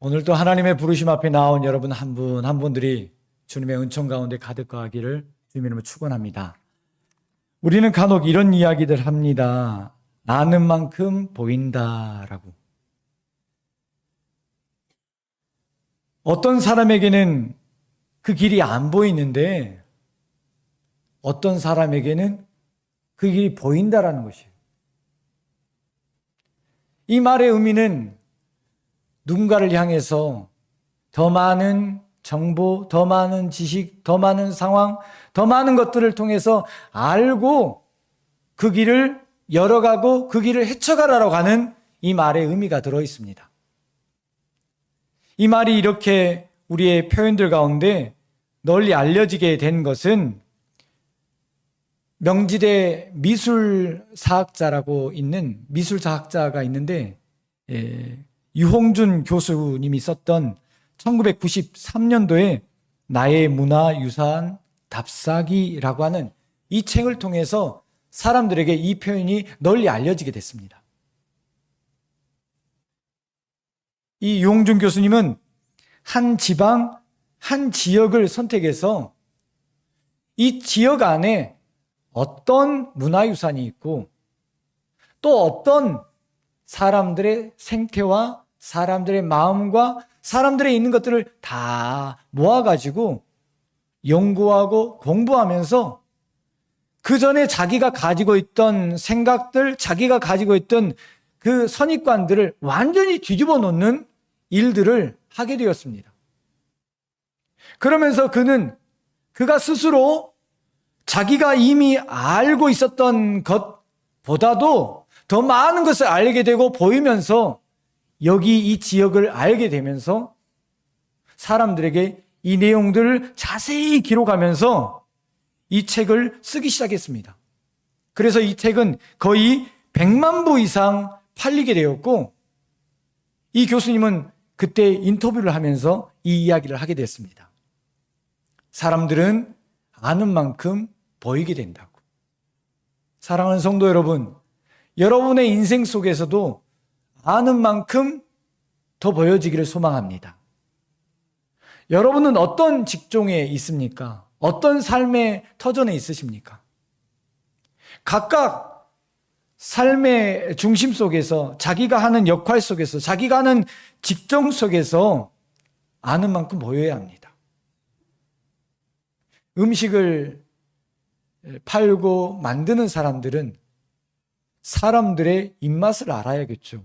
오늘도 하나님의 부르심 앞에 나온 여러분 한 분 한 분들이 주님의 은총 가운데 가득하기를 주님 이름으로 축원합니다. 우리는 간혹 이런 이야기들 합니다. 아는 만큼 보인다라고. 어떤 사람에게는 그 길이 안 보이는데 어떤 사람에게는 그 길이 보인다라는 것이에요. 이 말의 의미는 누군가를 향해서 더 많은 정보, 더 많은 지식, 더 많은 상황, 더 많은 것들을 통해서 알고 그 길을 열어가고 그 길을 헤쳐가라라고 하는 이 말의 의미가 들어 있습니다. 이 말이 이렇게 우리의 표현들 가운데 널리 알려지게 된 것은 명지대 미술사학자라고 있는 미술사학자가 있는데 유홍준 교수님이 썼던 1993년도에 나의 문화유산 답사기라고 하는 이 책을 통해서 사람들에게 이 표현이 널리 알려지게 됐습니다. 이 유홍준 교수님은 한 지방, 한 지역을 선택해서 이 지역 안에 어떤 문화유산이 있고 또 어떤 사람들의 생태와 사람들의 마음과 사람들의 있는 것들을 다 모아가지고 연구하고 공부하면서 그 전에 자기가 가지고 있던 생각들, 자기가 가지고 있던 그 선입관들을 완전히 뒤집어 놓는 일들을 하게 되었습니다. 그러면서 그가 스스로 자기가 이미 알고 있었던 것보다도 더 많은 것을 알게 되고 보이면서 여기 이 지역을 알게 되면서 사람들에게 이 내용들을 자세히 기록하면서 이 책을 쓰기 시작했습니다. 그래서 이 책은 거의 100만 부 이상 팔리게 되었고 이 교수님은 그때 인터뷰를 하면서 이 이야기를 하게 됐습니다. 사람들은 아는 만큼 보이게 된다고. 사랑하는 성도 여러분, 여러분의 인생 속에서도 아는 만큼 더 보여지기를 소망합니다. 여러분은 어떤 직종에 있습니까? 어떤 삶의 터전에 있으십니까? 각각 삶의 중심 속에서 자기가 하는 역할 속에서 자기가 하는 직종 속에서 아는 만큼 보여야 합니다. 음식을 팔고 만드는 사람들은 사람들의 입맛을 알아야겠죠.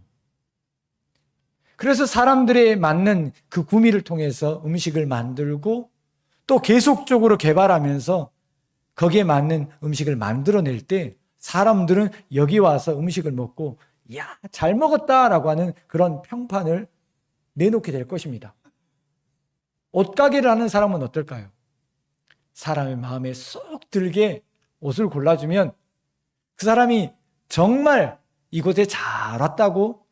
그래서 사람들에 맞는 그 구미를 통해서 음식을 만들고 또 계속적으로 개발하면서 거기에 맞는 음식을 만들어낼 때 사람들은 여기 와서 음식을 먹고 야, 잘 먹었다라고 하는 그런 평판을 내놓게 될 것입니다. 옷가게를 하는 사람은 어떨까요? 사람의 마음에 쏙 들게 옷을 골라주면 그 사람이 정말 이곳에 잘 왔다고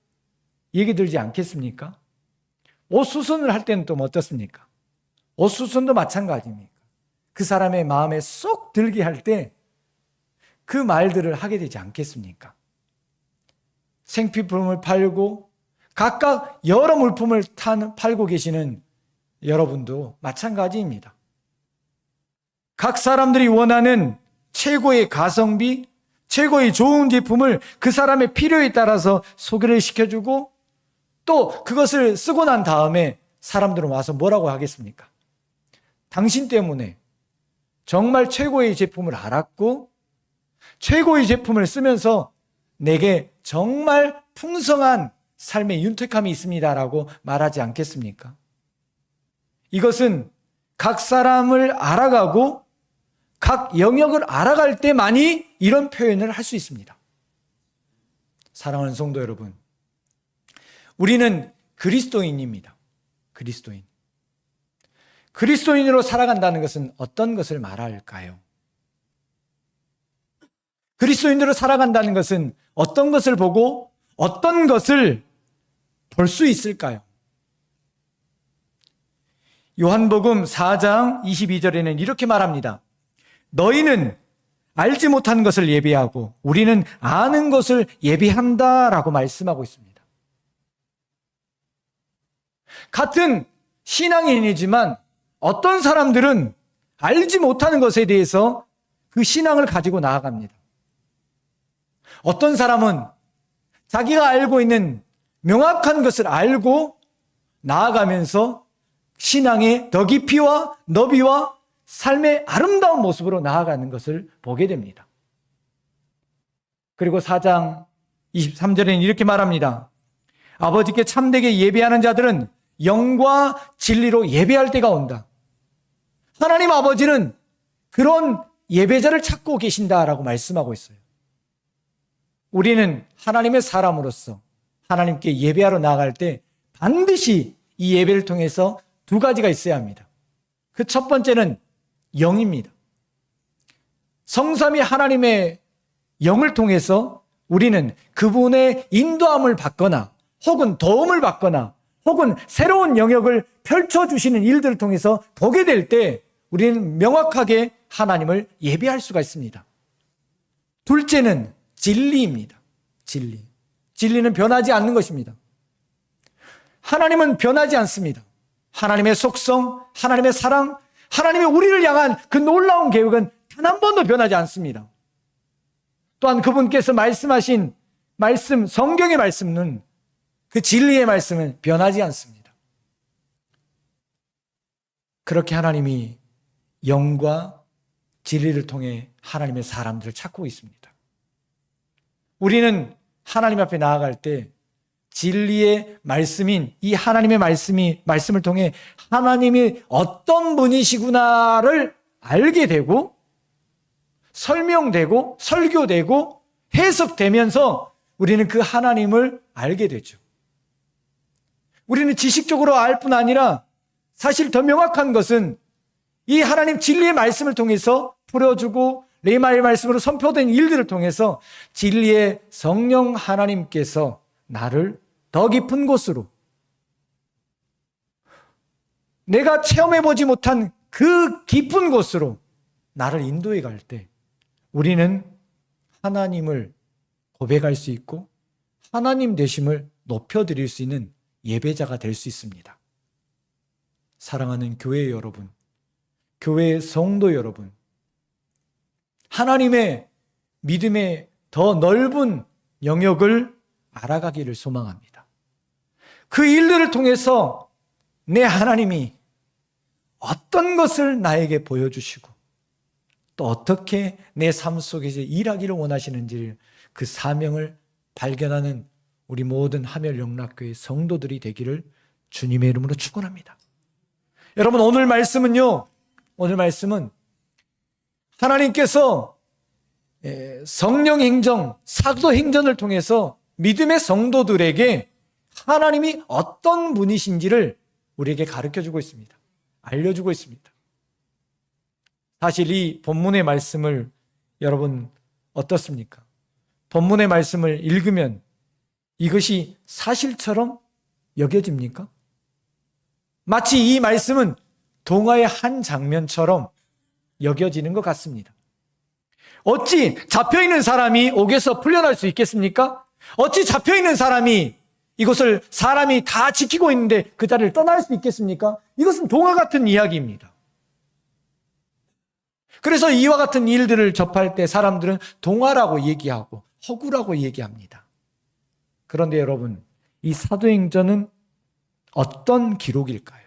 얘기 들지 않겠습니까? 옷 수선을 할 때는 또 어떻습니까? 옷 수선도 마찬가지입니까? 그 사람의 마음에 쏙 들게 할 때 그 말들을 하게 되지 않겠습니까? 생필품을 팔고 각각 여러 물품을 팔고 계시는 여러분도 마찬가지입니다. 각 사람들이 원하는 최고의 가성비, 최고의 좋은 제품을 그 사람의 필요에 따라서 소개를 시켜주고 또 그것을 쓰고 난 다음에 사람들은 와서 뭐라고 하겠습니까? 당신 때문에 정말 최고의 제품을 알았고 최고의 제품을 쓰면서 내게 정말 풍성한 삶의 윤택함이 있습니다라고 말하지 않겠습니까? 이것은 각 사람을 알아가고 각 영역을 알아갈 때만이 이런 표현을 할 수 있습니다. 사랑하는 성도 여러분, 우리는 그리스도인입니다. 그리스도인. 그리스도인으로 살아간다는 것은 어떤 것을 말할까요? 그리스도인으로 살아간다는 것은 어떤 것을 보고 어떤 것을 볼 수 있을까요? 요한복음 4장 22절에는 이렇게 말합니다. 너희는 알지 못한 것을 예비하고 우리는 아는 것을 예비한다라고 말씀하고 있습니다. 같은 신앙인이지만 어떤 사람들은 알지 못하는 것에 대해서 그 신앙을 가지고 나아갑니다. 어떤 사람은 자기가 알고 있는 명확한 것을 알고 나아가면서 신앙의 더 깊이와 너비와 삶의 아름다운 모습으로 나아가는 것을 보게 됩니다. 그리고 4장 23절에는 이렇게 말합니다. 아버지께 참되게 예배하는 자들은 영과 진리로 예배할 때가 온다. 하나님 아버지는 그런 예배자를 찾고 계신다라고 말씀하고 있어요. 우리는 하나님의 사람으로서 하나님께 예배하러 나아갈 때 반드시 이 예배를 통해서 두 가지가 있어야 합니다. 그 첫 번째는 영입니다. 성삼위 하나님의 영을 통해서 우리는 그분의 인도함을 받거나 혹은 도움을 받거나 혹은 새로운 영역을 펼쳐주시는 일들을 통해서 보게 될 때 우리는 명확하게 하나님을 예배할 수가 있습니다. 둘째는 진리입니다. 진리. 진리는 변하지 않는 것입니다. 하나님은 변하지 않습니다. 하나님의 속성, 하나님의 사랑, 하나님의 우리를 향한 그 놀라운 계획은 단 한 번도 변하지 않습니다. 또한 그분께서 말씀하신 말씀, 성경의 말씀은 그 진리의 말씀은 변하지 않습니다. 그렇게 하나님이 영과 진리를 통해 하나님의 사람들을 찾고 있습니다. 우리는 하나님 앞에 나아갈 때 진리의 말씀인 이 하나님의 말씀을 통해 하나님이 어떤 분이시구나를 알게 되고 설명되고 설교되고 해석되면서 우리는 그 하나님을 알게 되죠. 우리는 지식적으로 알 뿐 아니라 사실 더 명확한 것은 이 하나님 진리의 말씀을 통해서 풀어주고 레마의 말씀으로 선포된 일들을 통해서 진리의 성령 하나님께서 나를 더 깊은 곳으로 내가 체험해보지 못한 그 깊은 곳으로 나를 인도해 갈 때 우리는 하나님을 고백할 수 있고 하나님 되심을 높여드릴 수 있는 예배자가 될 수 있습니다. 사랑하는 교회 여러분, 교회 성도 여러분, 하나님의 믿음의 더 넓은 영역을 알아가기를 소망합니다. 그 일들을 통해서 내 하나님이 어떤 것을 나에게 보여주시고 또 어떻게 내 삶 속에서 일하기를 원하시는지 그 사명을 발견하는 우리 모든 하멜영락교회 성도들이 되기를 주님의 이름으로 축원합니다. 여러분, 오늘 말씀은 하나님께서 성령 행정, 사도 행전을 통해서 믿음의 성도들에게 하나님이 어떤 분이신지를 우리에게 가르쳐주고 있습니다. 알려주고 있습니다. 사실 이 본문의 말씀을 여러분 어떻습니까? 본문의 말씀을 읽으면 이것이 사실처럼 여겨집니까? 마치 이 말씀은 동화의 한 장면처럼 여겨지는 것 같습니다. 어찌 잡혀있는 사람이 옥에서 풀려날 수 있겠습니까? 어찌 잡혀있는 사람이 이것을 사람이 다 지키고 있는데 그 자리를 떠날 수 있겠습니까? 이것은 동화 같은 이야기입니다. 그래서 이와 같은 일들을 접할 때 사람들은 동화라고 얘기하고 허구라고 얘기합니다. 그런데 여러분, 이 사도행전은 어떤 기록일까요?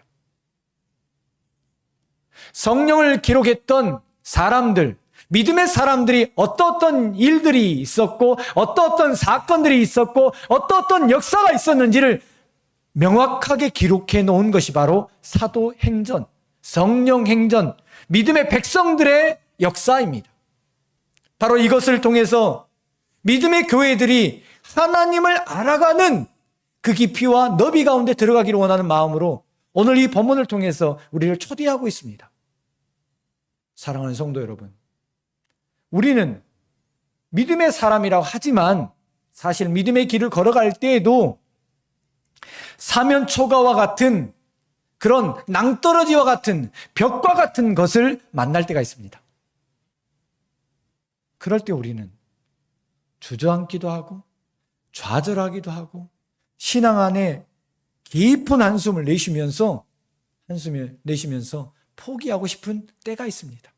성령을 기록했던 사람들, 믿음의 사람들이 어떤 일들이 있었고 어떤 사건들이 있었고 어떤 역사가 있었는지를 명확하게 기록해 놓은 것이 바로 사도행전, 성령행전, 믿음의 백성들의 역사입니다. 바로 이것을 통해서 믿음의 교회들이 하나님을 알아가는 그 깊이와 너비 가운데 들어가기를 원하는 마음으로 오늘 이 본문을 통해서 우리를 초대하고 있습니다. 사랑하는 성도 여러분, 우리는 믿음의 사람이라고 하지만 사실 믿음의 길을 걸어갈 때에도 사면초가와 같은 그런 낭떠러지와 같은 벽과 같은 것을 만날 때가 있습니다. 그럴 때 우리는 주저앉기도 하고 좌절하기도 하고 신앙 안에 깊은 한숨을 내쉬면서 포기하고 싶은 때가 있습니다.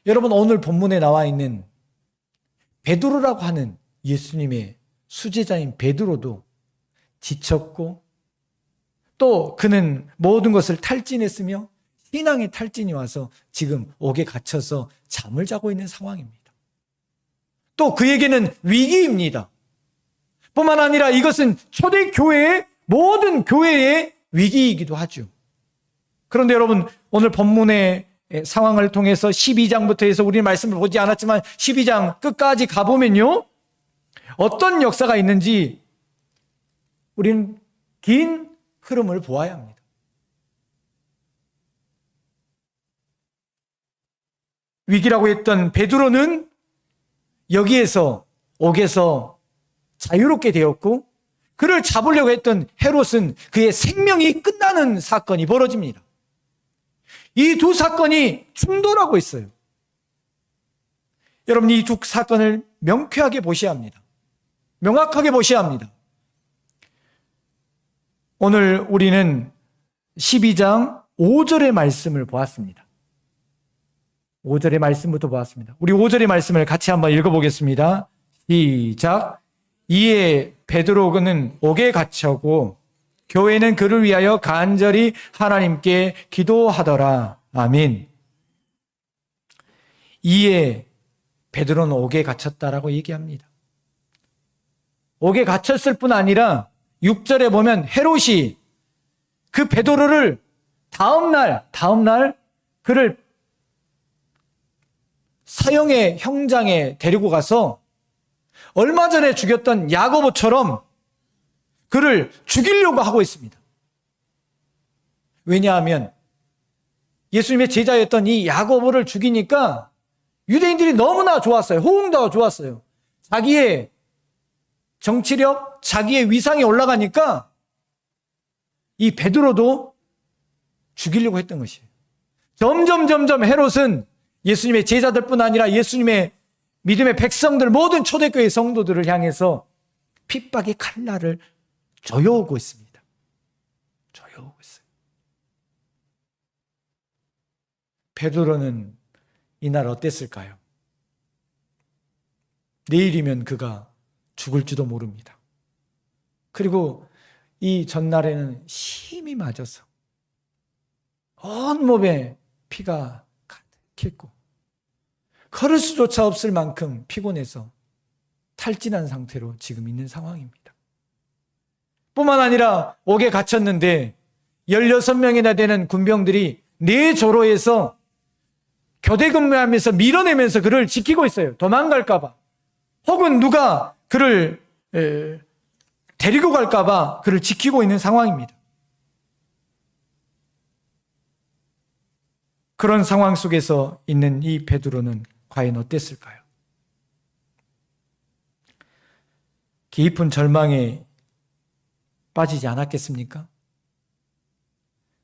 여러분, 오늘 본문에 나와 있는 베드로라고 하는 예수님의 수제자인 베드로도 지쳤고 또 그는 모든 것을 탈진했으며 신앙의 탈진이 와서 지금 옥에 갇혀서 잠을 자고 있는 상황입니다. 또 그에게는 위기입니다. 뿐만 아니라 이것은 초대교회의 모든 교회의 위기이기도 하죠. 그런데 여러분, 오늘 본문의 상황을 통해서 12장부터 해서 우리는 말씀을 보지 않았지만 12장 끝까지 가보면요, 어떤 역사가 있는지 우리는 긴 흐름을 보아야 합니다. 위기라고 했던 베드로는 여기에서 옥에서 자유롭게 되었고, 그를 잡으려고 했던 헤롯은 그의 생명이 끝나는 사건이 벌어집니다. 이 두 사건이 충돌하고 있어요. 여러분, 이 두 사건을 명쾌하게 보셔야 합니다. 명확하게 보셔야 합니다. 오늘 우리는 12장 5절의 말씀을 보았습니다. 5절의 말씀부터 보았습니다. 우리 5절의 말씀을 같이 한번 읽어보겠습니다. 시작. 이에 베드로는 옥에 갇혔고 교회는 그를 위하여 간절히 하나님께 기도하더라. 아멘. 이에 베드로는 옥에 갇혔다라고 얘기합니다. 옥에 갇혔을 뿐 아니라 6절에 보면 헤롯이 그 베드로를 다음날 그를 사형의 형장에 데리고 가서 얼마 전에 죽였던 야고보처럼 그를 죽이려고 하고 있습니다. 왜냐하면 예수님의 제자였던 이 야고보를 죽이니까 유대인들이 너무나 좋았어요. 호응도 좋았어요. 자기의 정치력, 자기의 위상이 올라가니까 이 베드로도 죽이려고 했던 것이에요. 점점 헤롯은 예수님의 제자들뿐 아니라 예수님의 믿음의 백성들, 모든 초대교회 성도들을 향해서 핍박의 칼날을 조여오고 있습니다. 조여오고 있어요. 베드로는 이날 어땠을까요? 내일이면 그가 죽을지도 모릅니다. 그리고 이 전날에는 심히 맞아서 온몸에 피가 가득했고 걸을 수조차 없을 만큼 피곤해서 탈진한 상태로 지금 있는 상황입니다. 뿐만 아니라 옥에 갇혔는데 16명이나 되는 군병들이 네 조로에서 교대 근무하면서 밀어내면서 그를 지키고 있어요. 도망갈까 봐. 혹은 누가 그를 데리고 갈까 봐 그를 지키고 있는 상황입니다. 그런 상황 속에서 있는 이 베드로는 과연 어땠을까요? 깊은 절망에 빠지지 않았겠습니까?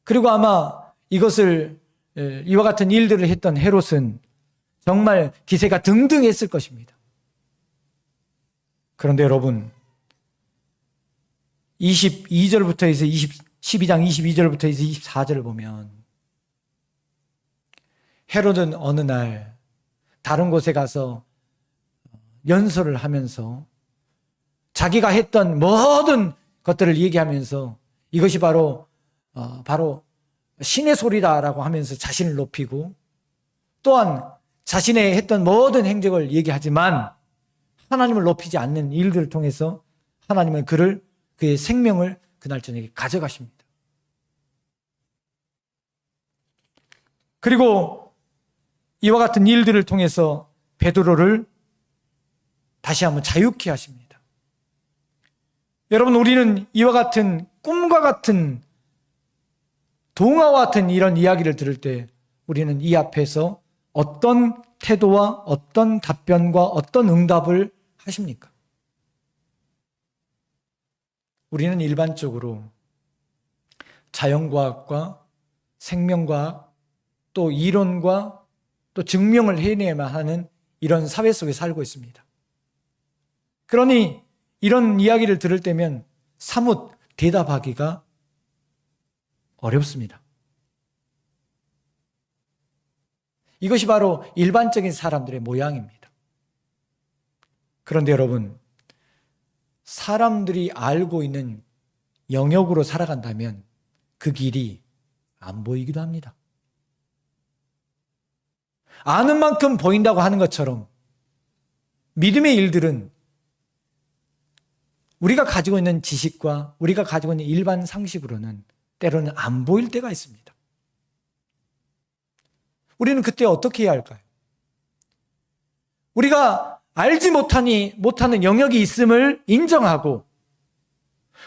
그리고 아마 이것을 이와 같은 일들을 했던 헤롯은 정말 기세가 등등했을 것입니다. 그런데 여러분, 22절부터 해서 12장 22절부터 해서 24절을 보면 헤롯은 어느 날 다른 곳에 가서 연설을 하면서 자기가 했던 모든 것들을 얘기하면서 이것이 바로 신의 소리다라고 하면서 자신을 높이고 또한 자신의 했던 모든 행적을 얘기하지만 하나님을 높이지 않는 일들을 통해서 하나님은 그의 생명을 그날 저녁에 가져가십니다. 그리고 이와 같은 일들을 통해서 베드로를 다시 한번 자유케 하십니다. 여러분, 우리는 이와 같은 꿈과 같은 동화와 같은 이런 이야기를 들을 때 우리는 이 앞에서 어떤 태도와 어떤 답변과 어떤 응답을 하십니까? 우리는 일반적으로 자연과학과 생명과학 또 이론과 또 증명을 해내야만 하는 이런 사회 속에 살고 있습니다. 그러니 이런 이야기를 들을 때면 사뭇 대답하기가 어렵습니다. 이것이 바로 일반적인 사람들의 모양입니다. 그런데 여러분, 사람들이 알고 있는 영역으로 살아간다면 그 길이 안 보이기도 합니다. 아는 만큼 보인다고 하는 것처럼 믿음의 일들은 우리가 가지고 있는 지식과 우리가 가지고 있는 일반 상식으로는 때로는 안 보일 때가 있습니다. 우리는 그때 어떻게 해야 할까요? 우리가 알지 못하는 영역이 있음을 인정하고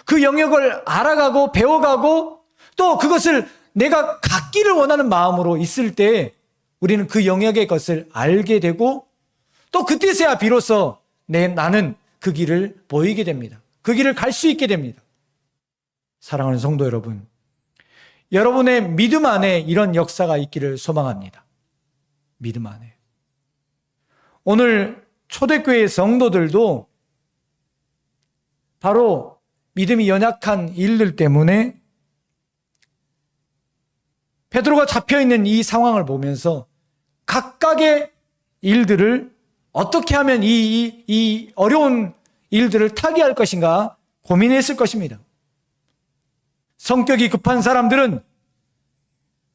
그 영역을 알아가고 배워가고 또 그것을 내가 갖기를 원하는 마음으로 있을 때 우리는 그 영역의 것을 알게 되고 또 그때서야 비로소 나는 그 길을 보이게 됩니다. 그 길을 갈 수 있게 됩니다. 사랑하는 성도 여러분, 여러분의 믿음 안에 이런 역사가 있기를 소망합니다. 믿음 안에. 오늘 초대교회 성도들도 바로 믿음이 연약한 일들 때문에 베드로가 잡혀있는 이 상황을 보면서 각각의 일들을 어떻게 하면 이 어려운 일들을 타개할 것인가 고민했을 것입니다. 성격이 급한 사람들은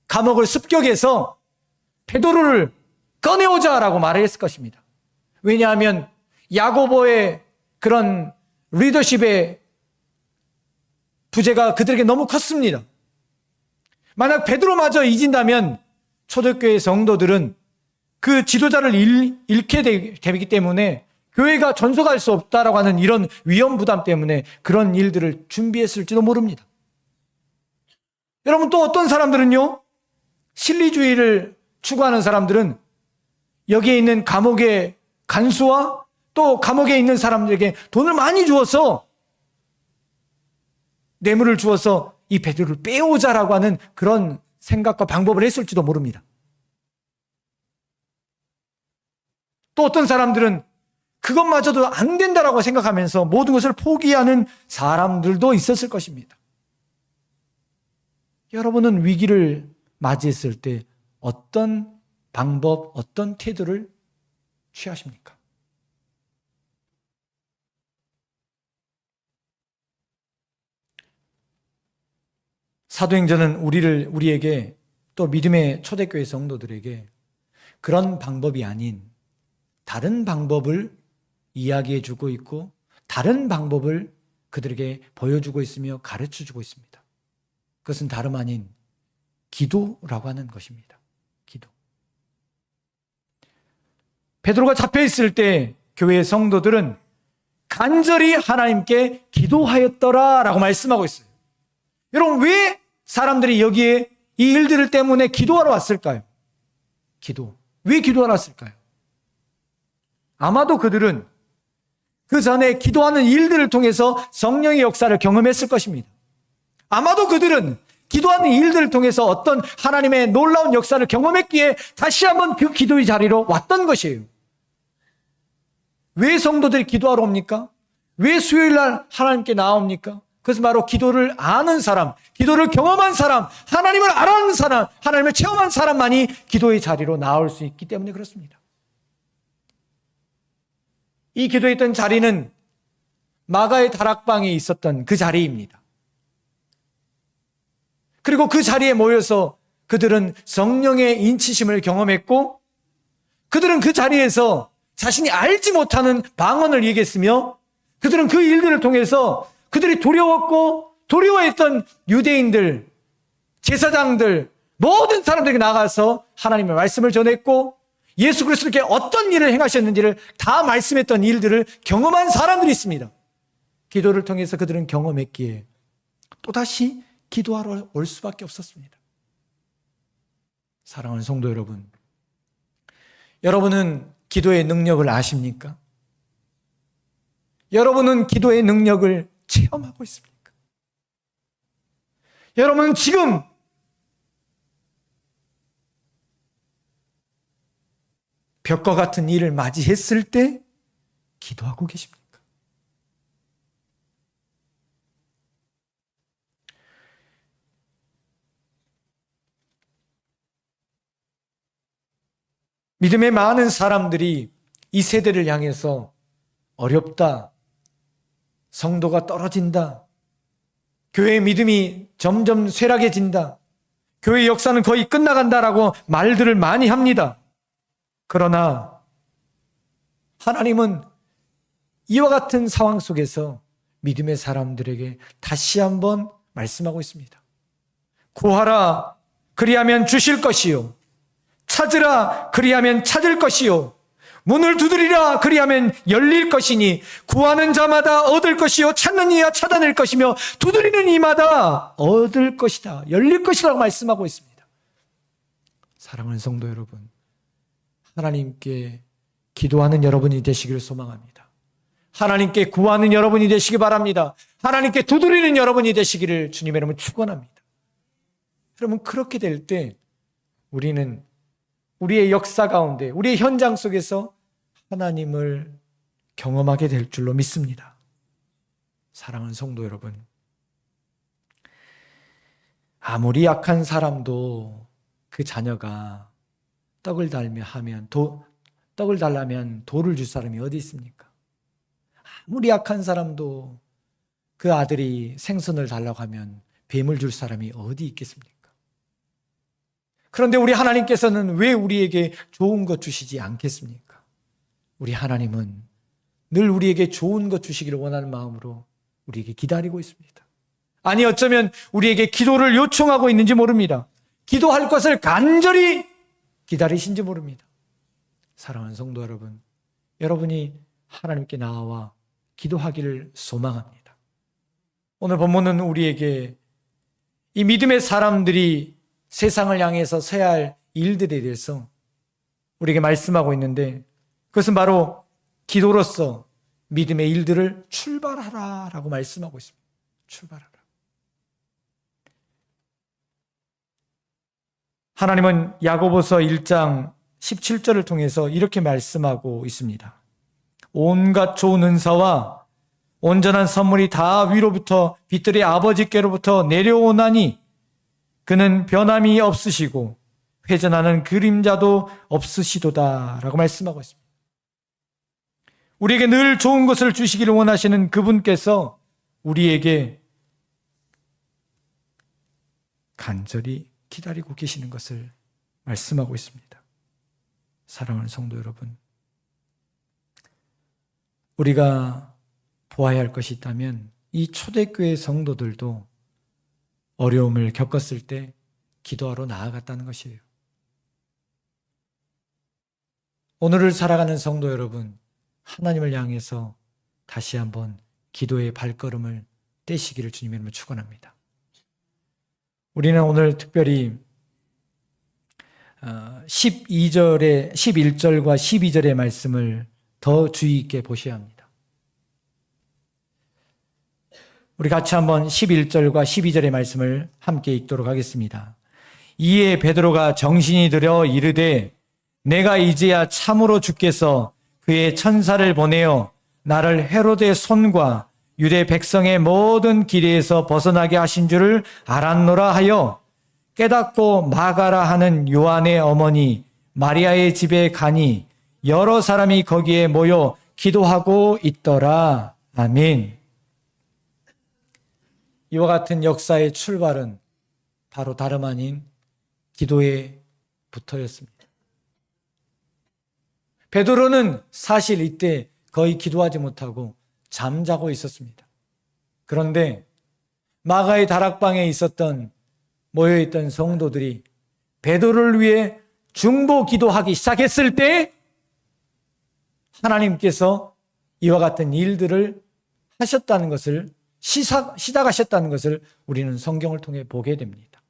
감옥을 습격해서 베드로를 꺼내오자라고 말을 했을 것입니다. 왜냐하면 야고보의 그런 리더십의 부재가 그들에게 너무 컸습니다. 만약 베드로마저 잊은다면 초대교회 성도들은 그 지도자를 잃게 되기 때문에 교회가 전속할 수 없다라고 하는 이런 위험 부담 때문에 그런 일들을 준비했을지도 모릅니다. 여러분, 또 어떤 사람들은요, 실리주의를 추구하는 사람들은 여기에 있는 감옥의 간수와 또 감옥에 있는 사람들에게 돈을 많이 주어서 뇌물을 주어서 이 베드로를 빼오자라고 하는 그런 생각과 방법을 했을지도 모릅니다. 또 어떤 사람들은 그것마저도 안 된다라고 생각하면서 모든 것을 포기하는 사람들도 있었을 것입니다. 여러분은 위기를 맞이했을 때 어떤 방법, 어떤 태도를 취하십니까? 사도행전은 우리에게 또 믿음의 초대교회 성도들에게 그런 방법이 아닌 다른 방법을 이야기해주고 있고 다른 방법을 그들에게 보여주고 있으며 가르쳐주고 있습니다. 그것은 다름 아닌 기도라고 하는 것입니다. 기도. 베드로가 잡혀있을 때 교회의 성도들은 간절히 하나님께 기도하였더라라고 말씀하고 있어요. 여러분, 왜 사람들이 여기에 이 일들 때문에 기도하러 왔을까요? 기도. 왜 기도하러 왔을까요? 아마도 그들은 그 전에 기도하는 일들을 통해서 성령의 역사를 경험했을 것입니다. 아마도 그들은 기도하는 일들을 통해서 어떤 하나님의 놀라운 역사를 경험했기에 다시 한번 그 기도의 자리로 왔던 것이에요. 왜 성도들이 기도하러 옵니까? 왜 수요일날 하나님께 나옵니까? 그것은 바로 기도를 아는 사람, 기도를 경험한 사람, 하나님을 알아가는 사람, 하나님을 체험한 사람만이 기도의 자리로 나올 수 있기 때문에 그렇습니다. 이 기도했던 자리는 마가의 다락방에 있었던 그 자리입니다. 그리고 그 자리에 모여서 그들은 성령의 인치심을 경험했고 그들은 그 자리에서 자신이 알지 못하는 방언을 얘기했으며 그들은 그 일들을 통해서 그들이 두려워했던 유대인들, 제사장들, 모든 사람들에게 나가서 하나님의 말씀을 전했고 예수 그리스도께 어떤 일을 행하셨는지를 다 말씀했던 일들을 경험한 사람들이 있습니다. 기도를 통해서 그들은 경험했기에 또다시 기도하러 올 수밖에 없었습니다. 사랑하는 성도 여러분, 여러분은 기도의 능력을 아십니까? 여러분은 기도의 능력을 체험하고 있습니까? 여러분은 지금 벽과 같은 일을 맞이했을 때 기도하고 계십니까? 믿음의 많은 사람들이 이 세대를 향해서 어렵다, 성도가 떨어진다, 교회의 믿음이 점점 쇠락해진다, 교회 역사는 거의 끝나간다라고 말들을 많이 합니다. 그러나 하나님은 이와 같은 상황 속에서 믿음의 사람들에게 다시 한번 말씀하고 있습니다. 구하라, 그리하면 주실 것이요. 찾으라, 그리하면 찾을 것이요. 문을 두드리라, 그리하면 열릴 것이니 구하는 자마다 얻을 것이요. 찾는 이야 찾아낼 것이며 두드리는 이마다 얻을 것이다. 열릴 것이라고 말씀하고 있습니다. 사랑하는 성도 여러분, 하나님께 기도하는 여러분이 되시기를 소망합니다. 하나님께 구하는 여러분이 되시기 바랍니다. 하나님께 두드리는 여러분이 되시기를 주님의 이름으로 축원합니다. 여러분, 그렇게 될 때 우리는 우리의 역사 가운데, 우리의 현장 속에서 하나님을 경험하게 될 줄로 믿습니다. 사랑하는 성도 여러분, 아무리 약한 사람도 그 자녀가 떡을 달라면 돌을 줄 사람이 어디 있습니까? 아무리 약한 사람도 그 아들이 생선을 달라고 하면 뱀을 줄 사람이 어디 있겠습니까? 그런데 우리 하나님께서는 왜 우리에게 좋은 것 주시지 않겠습니까? 우리 하나님은 늘 우리에게 좋은 것 주시기를 원하는 마음으로 우리에게 기다리고 있습니다. 아니, 어쩌면 우리에게 기도를 요청하고 있는지 모릅니다. 기도할 것을 간절히 기다리신지 모릅니다. 사랑하는 성도 여러분, 여러분이 하나님께 나와 기도하기를 소망합니다. 오늘 본문은 우리에게 이 믿음의 사람들이 세상을 향해서 서야 할 일들에 대해서 우리에게 말씀하고 있는데, 그것은 바로 기도로서 믿음의 일들을 출발하라 라고 말씀하고 있습니다. 출발하라. 하나님은 야고보서 1장 17절을 통해서 이렇게 말씀하고 있습니다. 온갖 좋은 은사와 온전한 선물이 다 위로부터 빛들의 아버지께로부터 내려오나니 그는 변함이 없으시고 회전하는 그림자도 없으시도다 라고 말씀하고 있습니다. 우리에게 늘 좋은 것을 주시기를 원하시는 그분께서 우리에게 간절히 기다리고 계시는 것을 말씀하고 있습니다. 사랑하는 성도 여러분, 우리가 보아야 할 것이 있다면 이 초대교회 성도들도 어려움을 겪었을 때 기도하러 나아갔다는 것이에요. 오늘을 살아가는 성도 여러분, 하나님을 향해서 다시 한번 기도의 발걸음을 떼시기를 주님의 이름으로 축원합니다. 우리는 오늘 특별히 11절과 12절의 말씀을 더 주의 있게 보셔야 합니다. 우리 같이 한번 11절과 12절의 말씀을 함께 읽도록 하겠습니다. 이에 베드로가 정신이 들어 이르되 내가 이제야 참으로 주께서 그의 천사를 보내어 나를 헤로드의 손과 유대 백성의 모든 기대에서 벗어나게 하신 줄을 알았노라 하여 깨닫고 마가라 하는 요한의 어머니 마리아의 집에 가니 여러 사람이 거기에 모여 기도하고 있더라. 아멘. 이와 같은 역사의 출발은 바로 다름 아닌 기도에부터였습니다. 베드로는 사실 이때 거의 기도하지 못하고 잠자고 있었습니다. 그런데 마가의 다락방에 모여있던 성도들이 베드로를 위해 중보 기도하기 시작했을 때 하나님께서 이와 같은 일들을 하셨다는 것을 시작하셨다는 것을 우리는 성경을 통해 보게 됩니다.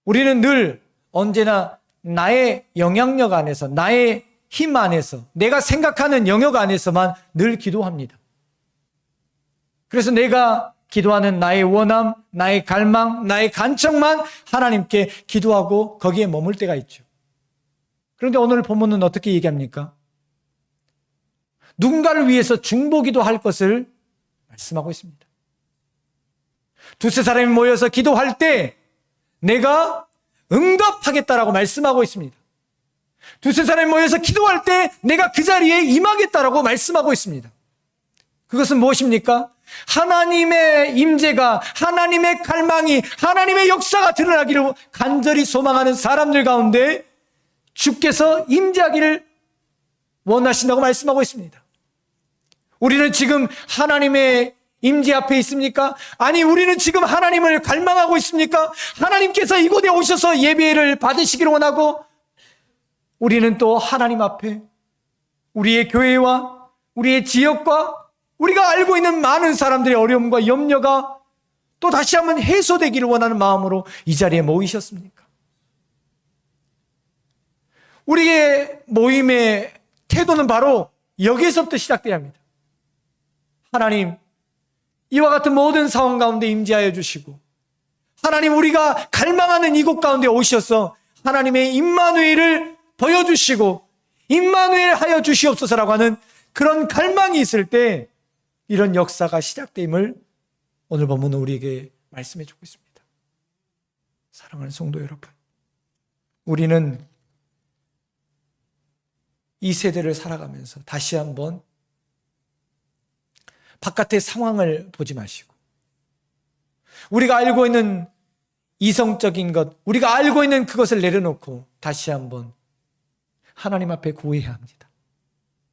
우리는 늘 언제나 나의 영향력 안에서, 나의 힘 안에서, 내가 생각하는 영역 안에서만 늘 기도합니다. 그래서 내가 기도하는 나의 원함, 나의 갈망, 나의 간청만 하나님께 기도하고 거기에 머물 때가 있죠. 그런데 오늘 본문은 어떻게 얘기합니까? 누군가를 위해서 중보기도 할 것을 말씀하고 있습니다. 두세 사람이 모여서 기도할 때 내가 응답하겠다라고 말씀하고 있습니다. 두세 사람이 모여서 기도할 때 내가 그 자리에 임하겠다라고 말씀하고 있습니다. 그것은 무엇입니까? 하나님의 임재가, 하나님의 갈망이, 하나님의 역사가 드러나기를 간절히 소망하는 사람들 가운데 주께서 임재하기를 원하신다고 말씀하고 있습니다. 우리는 지금 하나님의 임재 앞에 있습니까? 아니, 우리는 지금 하나님을 갈망하고 있습니까? 하나님께서 이곳에 오셔서 예배를 받으시기를 원하고, 우리는 또 하나님 앞에 우리의 교회와 우리의 지역과 우리가 알고 있는 많은 사람들의 어려움과 염려가 또 다시 한번 해소되기를 원하는 마음으로 이 자리에 모이셨습니까? 우리의 모임의 태도는 바로 여기에서부터 시작돼야 합니다. 하나님, 이와 같은 모든 상황 가운데 임재하여 주시고, 하나님, 우리가 갈망하는 이곳 가운데 오셔서 하나님의 임마누엘을 보여주시고 임마누엘 하여 주시옵소서라고 하는 그런 갈망이 있을 때 이런 역사가 시작됨을 오늘 본문은 우리에게 말씀해 주고 있습니다. 사랑하는 성도 여러분, 우리는 이 세대를 살아가면서 다시 한번 바깥의 상황을 보지 마시고, 우리가 알고 있는 이성적인 것, 우리가 알고 있는 그것을 내려놓고 다시 한번 하나님 앞에 구해야 합니다.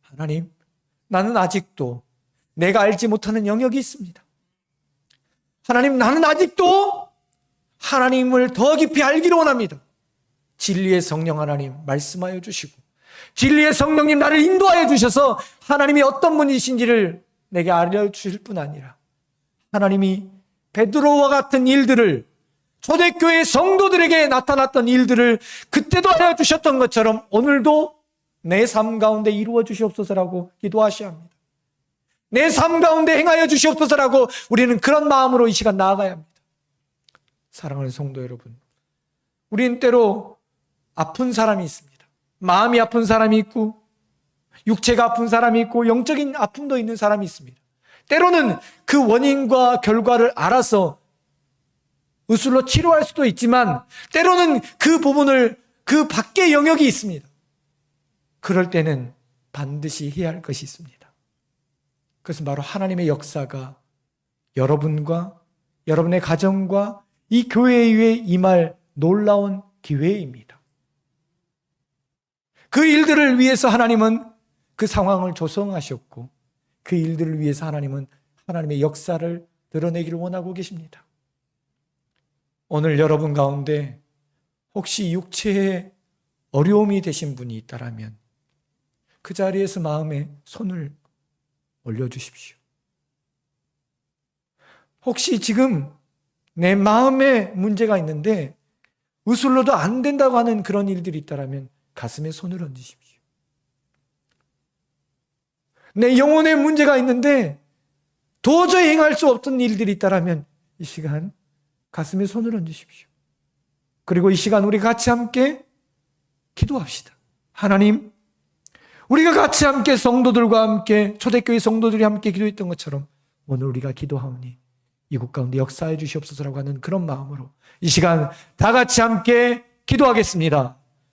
하나님, 나는 아직도 내가 알지 못하는 영역이 있습니다. 하나님, 나는 아직도 하나님을 더 깊이 알기를 원합니다. 진리의 성령 하나님 말씀하여 주시고, 진리의 성령님 나를 인도하여 주셔서 하나님이 어떤 분이신지를 내게 알려주실 뿐 아니라, 하나님이 베드로와 같은 일들을, 초대교회 성도들에게 나타났던 일들을 그때도 하여 주셨던 것처럼 오늘도 내 삶 가운데 이루어 주시옵소서라고 기도하셔야 합니다. 내 삶 가운데 행하여 주시옵소서라고 우리는 그런 마음으로 이 시간 나아가야 합니다. 사랑하는 성도 여러분, 우리는 때로 아픈 사람이 있습니다. 마음이 아픈 사람이 있고, 육체가 아픈 사람이 있고, 영적인 아픔도 있는 사람이 있습니다. 때로는 그 원인과 결과를 알아서 의술로 치료할 수도 있지만, 때로는 그 부분을, 그 밖의 영역이 있습니다. 그럴 때는 반드시 해야 할 것이 있습니다. 그것은 바로 하나님의 역사가 여러분과 여러분의 가정과 이 교회 위에 임할 놀라운 기회입니다. 그 일들을 위해서 하나님은 그 상황을 조성하셨고, 그 일들을 위해서 하나님은 하나님의 역사를 드러내기를 원하고 계십니다. 오늘 여러분 가운데 혹시 육체에 어려움이 되신 분이 있다라면 그 자리에서 마음에 손을 올려주십시오. 혹시 지금 내 마음에 문제가 있는데 의술로도 안 된다고 하는 그런 일들이 있다라면 가슴에 손을 얹으십시오. 내 영혼에 문제가 있는데 도저히 행할 수 없던 일들이 있다라면 이 시간 가슴에 손을 얹으십시오. 그리고 이 시간 우리 같이 함께 기도합시다. 하나님, 우리가 같이 함께 성도들과 함께 초대교회 성도들이 함께 기도했던 것처럼 오늘 우리가 기도하오니 이곳 가운데 역사해 주시옵소서라고 하는 그런 마음으로 이 시간 다 같이 함께 기도하겠습니다.